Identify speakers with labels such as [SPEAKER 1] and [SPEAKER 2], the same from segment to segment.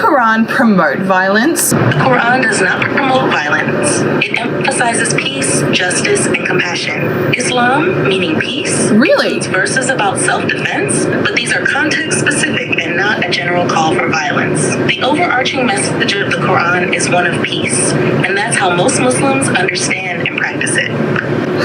[SPEAKER 1] Quran promote violence?
[SPEAKER 2] The Quran does not promote violence. It emphasizes peace, justice, and compassion. Islam, meaning peace,
[SPEAKER 1] Really?
[SPEAKER 2] includes verses about self-defense, but these are context-specific and not a general call for violence. The overarching message of the Quran is one of peace, and that's how most Muslims understand and practice it.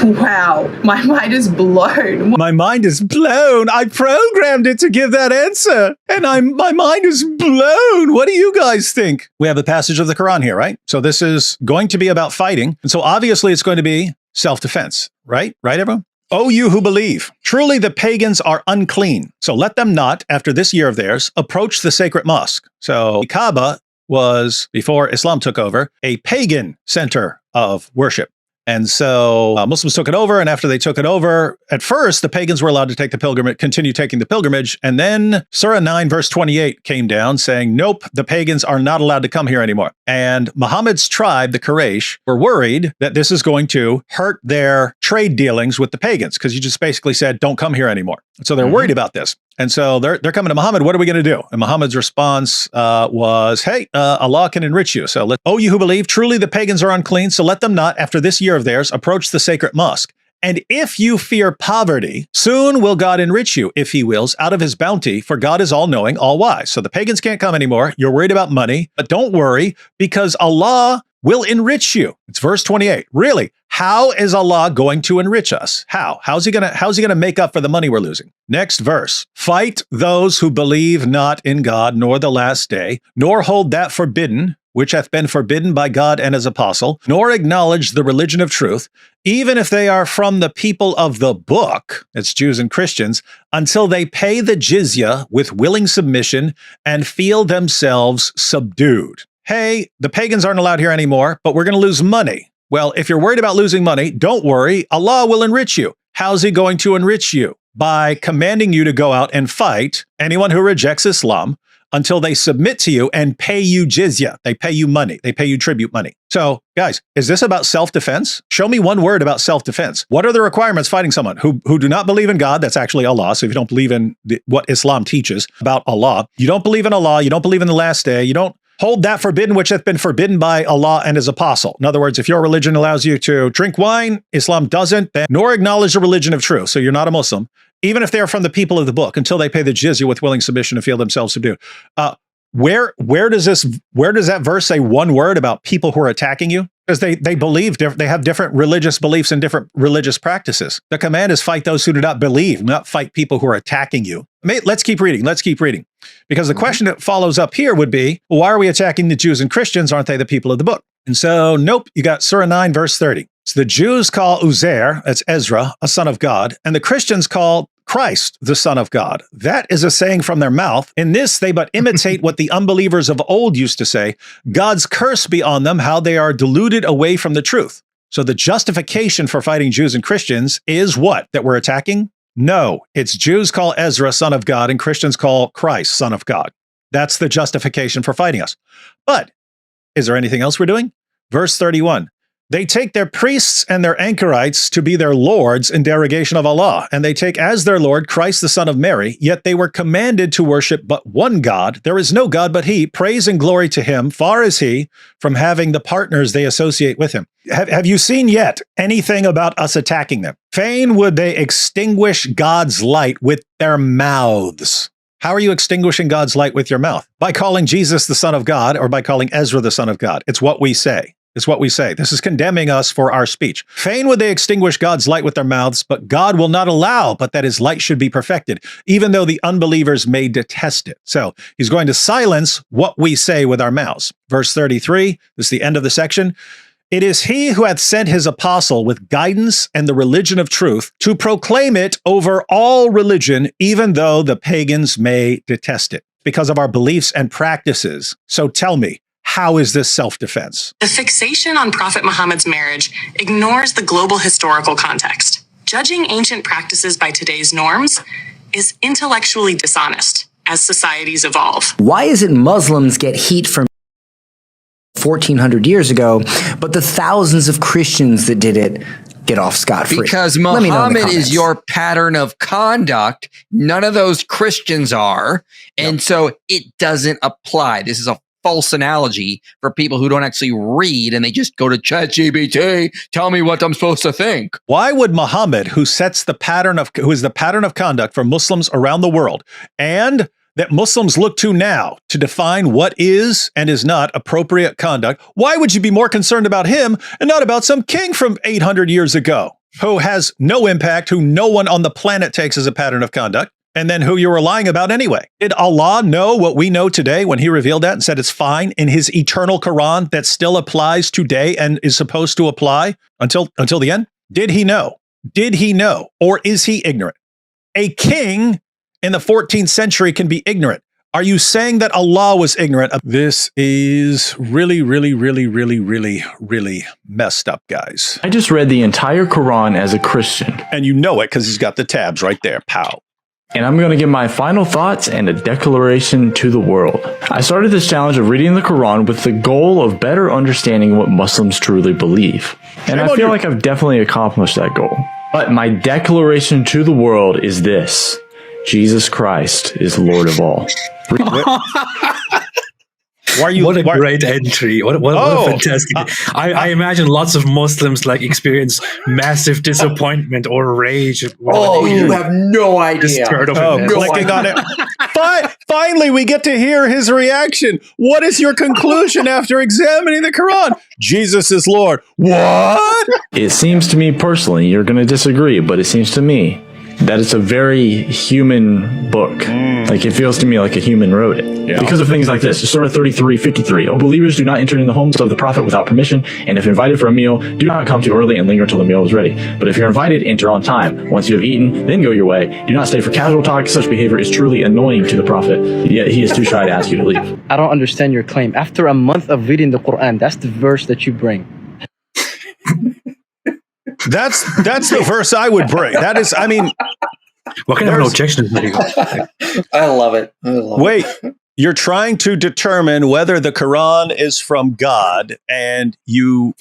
[SPEAKER 1] Wow, my mind is blown.
[SPEAKER 3] My mind is blown. I programmed it to give that answer, and my mind is blown. What do you guys think? We have a passage of the Quran here, right? So this is going to be about fighting, and so obviously it's going to be self-defense, right? Right, everyone? O you who believe, truly the pagans are unclean, so let them not, after this year of theirs, approach the sacred mosque. So the Kaaba was, before Islam took over, a pagan center of worship. And so Muslims took it over, and after they took it over, at first, the pagans were allowed to take the pilgrimage, continue taking the pilgrimage, and then Surah 9, verse 28 came down saying, nope, the pagans are not allowed to come here anymore. And Muhammad's tribe, the Quraysh, were worried that this is going to hurt their trade dealings with the pagans, because you just basically said, don't come here anymore. So they're worried about this. And so they're coming to Muhammad, what are we going to do? And Muhammad's response was, hey, Allah can enrich you. So, O you who believe, truly the pagans are unclean, so let them not, after this year of theirs, approach the sacred mosque. And if you fear poverty, soon will God enrich you, if he wills, out of his bounty, for God is all-knowing, all-wise. So the pagans can't come anymore. You're worried about money, but don't worry, because Allah will enrich you. It's verse 28. Really, how is Allah going to enrich us? How? How's he gonna make up for the money we're losing? Next verse. Fight those who believe not in God, nor the last day, nor hold that forbidden, which hath been forbidden by God and his apostle, nor acknowledge the religion of truth, even if they are from the people of the book, it's Jews and Christians, until they pay the jizya with willing submission and feel themselves subdued. Hey, the pagans aren't allowed here anymore, but we're going to lose money. Well, if you're worried about losing money, don't worry. Allah will enrich you. How's he going to enrich you? By commanding you to go out and fight anyone who rejects Islam until they submit to you and pay you jizya. They pay you money. They pay you tribute money. So, guys, is this about self-defense? Show me one word about self-defense. What are the requirements fighting someone who do not believe in God? That's actually Allah. So if you don't believe in what Islam teaches about Allah, you don't believe in Allah, you don't believe in the last day, you don't hold that forbidden which hath been forbidden by Allah and his apostle. In other words, if your religion allows you to drink wine, Islam doesn't, then nor acknowledge the religion of truth. So you're not a Muslim, even if they're from the people of the book, until they pay the jizya with willing submission and feel themselves subdued. Where does that verse say one word about people who are attacking you? Because they believe they have different religious beliefs and different religious practices. The command is fight those who do not believe, not fight people who are attacking you. Let's keep reading. Let's keep reading. Because the question that follows up here would be, well, why are we attacking the Jews and Christians? Aren't they the people of the book? And so, nope, you got Surah 9, verse 30. So the Jews call Uzair, that's Ezra, a son of God, and the Christians call Christ, the Son of God. That is a saying from their mouth. In this, they but imitate what the unbelievers of old used to say, God's curse be on them, how they are deluded away from the truth. So the justification for fighting Jews and Christians is what? That we're attacking? No, it's Jews call Ezra son of God and Christians call Christ son of God. That's the justification for fighting us. But is there anything else we're doing? Verse 31. They take their priests and their anchorites to be their lords in derogation of Allah, and they take as their Lord Christ the Son of Mary, yet they were commanded to worship but one God. There is no God but he. Praise and glory to him. Far is he from having the partners they associate with him. Have you seen yet anything about us attacking them? Fain would they extinguish God's light with their mouths. How are you extinguishing God's light with your mouth? By calling Jesus the Son of God or by calling Ezra the Son of God. It's what we say. It's what we say. This is condemning us for our speech. Fain would they extinguish God's light with their mouths, but God will not allow, but that his light should be perfected, even though the unbelievers may detest it. So he's going to silence what we say with our mouths. Verse 33, this is the end of the section. It is he who hath sent his apostle with guidance and the religion of truth to proclaim it over all religion, even though the pagans may detest it because of our beliefs and practices. So tell me, how is this self-defense?
[SPEAKER 4] The fixation on Prophet Muhammad's marriage ignores the global historical context. Judging ancient practices by today's norms is intellectually dishonest as societies evolve.
[SPEAKER 5] Why is it Muslims get heat from 1400 years ago, but the thousands of Christians that did it get off scot-free?
[SPEAKER 6] Because Muhammad is your pattern of conduct. None of those Christians are. And so it doesn't apply. This is a false analogy for people who don't actually read and they just go to ChatGPT, tell me what I'm supposed to think.
[SPEAKER 3] Why would Muhammad, who is the pattern of conduct for Muslims around the world, and that Muslims look to now to define what is and is not appropriate conduct, why would you be more concerned about him and not about some king from 800 years ago who has no impact, who no one on the planet takes as a pattern of conduct, and then who you were lying about anyway? Did Allah know what we know today when he revealed that and said it's fine in his eternal Quran that still applies today and is supposed to apply until the end? Did he know? Did he know? Or is he ignorant? A king in the 14th century can be ignorant. Are you saying that Allah was ignorant? This is really, really, really, really, really, really messed up, guys.
[SPEAKER 7] I just read the entire Quran as a Christian.
[SPEAKER 3] And you know it because he's got the tabs right there. Pow.
[SPEAKER 7] And I'm going to give my final thoughts and a declaration to the world. I started this challenge of reading the Quran with the goal of better understanding what Muslims truly believe. And I feel like I've definitely accomplished that goal. But my declaration to the world is this: Jesus Christ is Lord of all.
[SPEAKER 8] What a great entry. What a fantastic. I imagine lots of Muslims experience massive disappointment or rage.
[SPEAKER 5] You have no idea.
[SPEAKER 3] Clicking on it. Finally, we get to hear his reaction. What is your conclusion after examining the Quran? Jesus is Lord. What?
[SPEAKER 7] It seems to me personally, you're going to disagree, but it seems to me that it's a very human book. It feels to me like a human wrote it. Yeah. Because of things like this. Surah 33:53. O believers, do not enter in the homes of the Prophet without permission, and if invited for a meal, do not come too early and linger until the meal is ready. But if you're invited, enter on time. Once you have eaten, then go your way. Do not stay for casual talk. Such behavior is truly annoying to the Prophet, yet he is too shy to ask you to leave.
[SPEAKER 9] I don't understand your claim. After a month of reading the Quran, that's the verse that you bring.
[SPEAKER 3] That's the verse I would bring. That is,
[SPEAKER 8] what kind of an objection?
[SPEAKER 5] I love it.
[SPEAKER 3] Wait, you're trying to determine whether the Quran is from God, and you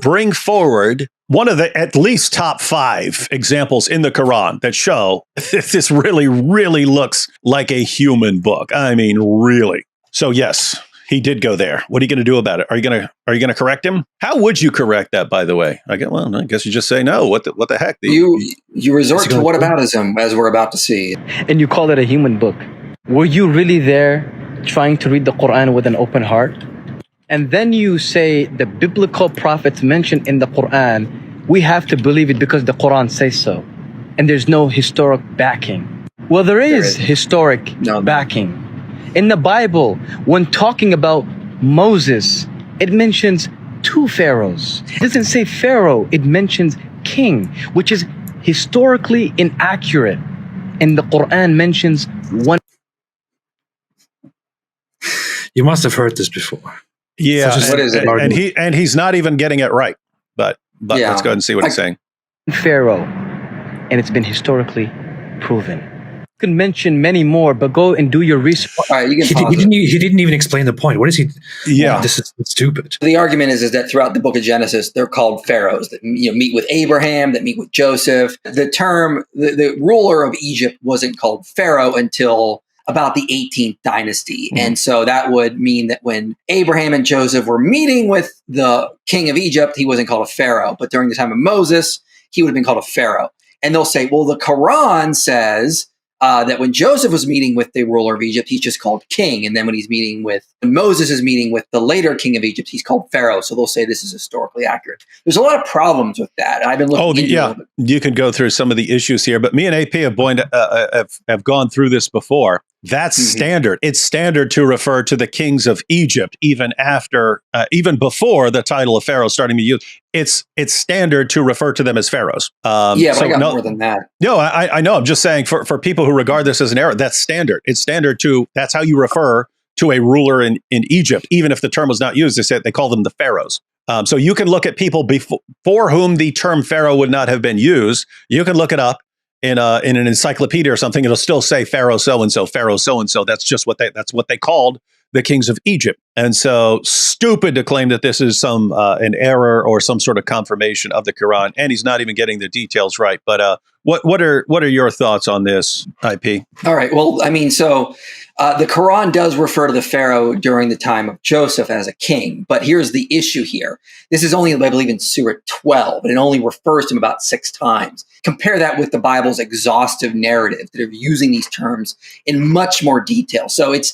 [SPEAKER 3] bring forward one of the at least top 5 examples in the Quran that show this really, really looks like a human book. Really. So yes, he did go there. What are you going to do about it? Are you going to correct him? How would you correct that, by the way? I guess you just say no. What the heck?
[SPEAKER 5] You resort to whataboutism, as we're about to see.
[SPEAKER 9] And you call it a human book. Were you really there trying to read the Quran with an open heart? And then you say the biblical prophets mentioned in the Quran, we have to believe it because the Quran says so. And there's no historic backing. Well, there is historic backing. In the Bible, when talking about Moses, it mentions 2 pharaohs. It doesn't say pharaoh, it mentions king, which is historically inaccurate. And the Quran mentions 1.
[SPEAKER 8] You must have heard this before.
[SPEAKER 3] Yeah,
[SPEAKER 5] what is it?
[SPEAKER 3] And he's not even getting it right. But let's go ahead and see what he's saying.
[SPEAKER 9] Pharaoh, and it's been historically proven. Could mention many more, but go and do your research.
[SPEAKER 5] All right, you can
[SPEAKER 8] he didn't even explain the point. What is he?
[SPEAKER 3] Yeah,
[SPEAKER 8] this is stupid.
[SPEAKER 5] The argument is that throughout the book of Genesis, they're called pharaohs that meet with Abraham, that meet with Joseph. The term, the ruler of Egypt wasn't called pharaoh until about the 18th dynasty. And so that would mean that when Abraham and Joseph were meeting with the king of Egypt, he wasn't called a pharaoh. But during the time of Moses, he would have been called a pharaoh. And they'll say, well, the Quran says that when Joseph was meeting with the ruler of Egypt, he's just called king. And then when Moses is meeting with the later king of Egypt, he's called pharaoh. So they'll say this is historically accurate. There's a lot of problems with that. I've been looking into it.
[SPEAKER 3] You can go through some of the issues here, but me and AP have gone through this before. That's standard. It's standard to refer to the kings of Egypt, even before the title of pharaoh starting to be used. It's standard to refer to them as pharaohs.
[SPEAKER 5] But I got more than that.
[SPEAKER 3] No, I know. I'm just saying for people who regard this as an error, that's standard. It's standard that's how you refer to a ruler in Egypt, even if the term was not used. They call them the pharaohs. So you can look at people for whom the term pharaoh would not have been used. You can look it up in an encyclopedia or something. It'll still say pharaoh so and so, pharaoh so and so. That's just what they called the kings of Egypt. And so stupid to claim that this is some an error or some sort of confirmation of the Quran. And he's not even getting the details right. But what are your thoughts on this, IP?
[SPEAKER 5] All right. Well, The Quran does refer to the Pharaoh during the time of Joseph as a king, but here's the issue here. This is only, I believe, in Surah 12, and it only refers to him about 6 times. Compare that with the Bible's exhaustive narrative that are using these terms in much more detail. So it's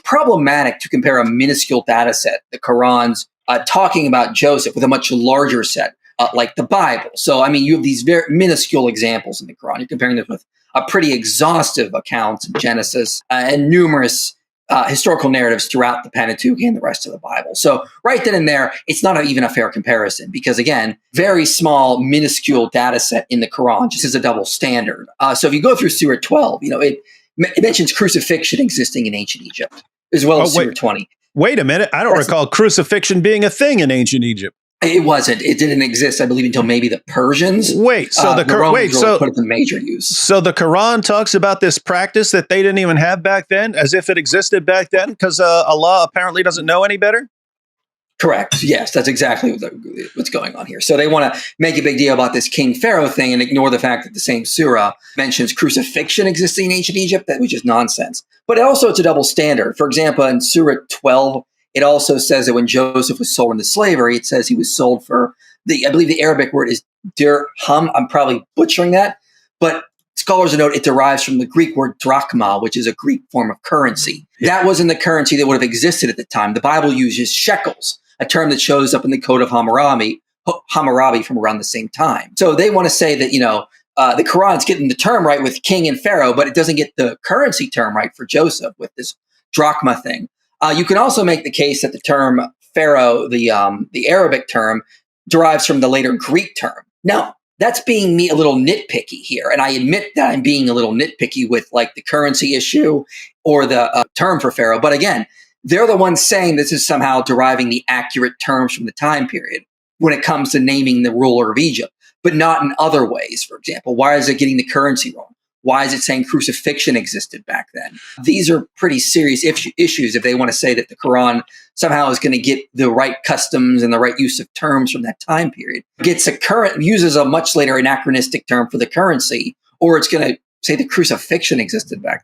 [SPEAKER 5] problematic to compare a minuscule data set, the Quran's talking about Joseph, with a much larger set, like the Bible. So, I mean, you have these very minuscule examples in the Quran. You're comparing this with a pretty exhaustive account of Genesis and numerous historical narratives throughout the Pentateuch and the rest of the Bible. So right then and there, it's not even a fair comparison because, again, very small, minuscule data set in the Quran just is a double standard. So if you go through Surah 12, it mentions crucifixion existing in ancient Egypt, as well as Surah 20.
[SPEAKER 3] Wait a minute. I don't recall crucifixion being a thing in ancient Egypt.
[SPEAKER 5] It wasn't. It didn't exist, I believe, until maybe the Persians.
[SPEAKER 3] Wait, so
[SPEAKER 5] the Romans really put it to major use.
[SPEAKER 3] So the Quran talks about this practice that they didn't even have back then, as if it existed back then, because Allah apparently doesn't know any better?
[SPEAKER 5] Correct. Yes, that's exactly what's going on here. So they want to make a big deal about this King Pharaoh thing and ignore the fact that the same surah mentions crucifixion existing in ancient Egypt, which is nonsense. But also it's a double standard. For example, in Surah 12, it also says that when Joseph was sold into slavery, it says he was sold for I believe the Arabic word is dirham. I'm probably butchering that, but scholars note it derives from the Greek word drachma, which is a Greek form of currency. That wasn't the currency that would have existed at the time. The Bible uses shekels, a term that shows up in the Code of Hammurabi from around the same time. So they want to say that, the Quran's getting the term right with king and pharaoh, but it doesn't get the currency term right for Joseph with this drachma thing. You can also make the case that the term pharaoh, the Arabic term, derives from the later Greek term. Now, that's being me a little nitpicky here, and I admit that I'm being a little nitpicky with like the currency issue or the term for pharaoh. But again, they're the ones saying this is somehow deriving the accurate terms from the time period when it comes to naming the ruler of Egypt, but not in other ways. For example, why is it getting the currency wrong? Why is it saying crucifixion existed back then? These are pretty serious issues if they want to say that the Quran somehow is going to get the right customs and the right use of terms from that time period. Uses a much later anachronistic term for the currency, or it's going to say the crucifixion existed back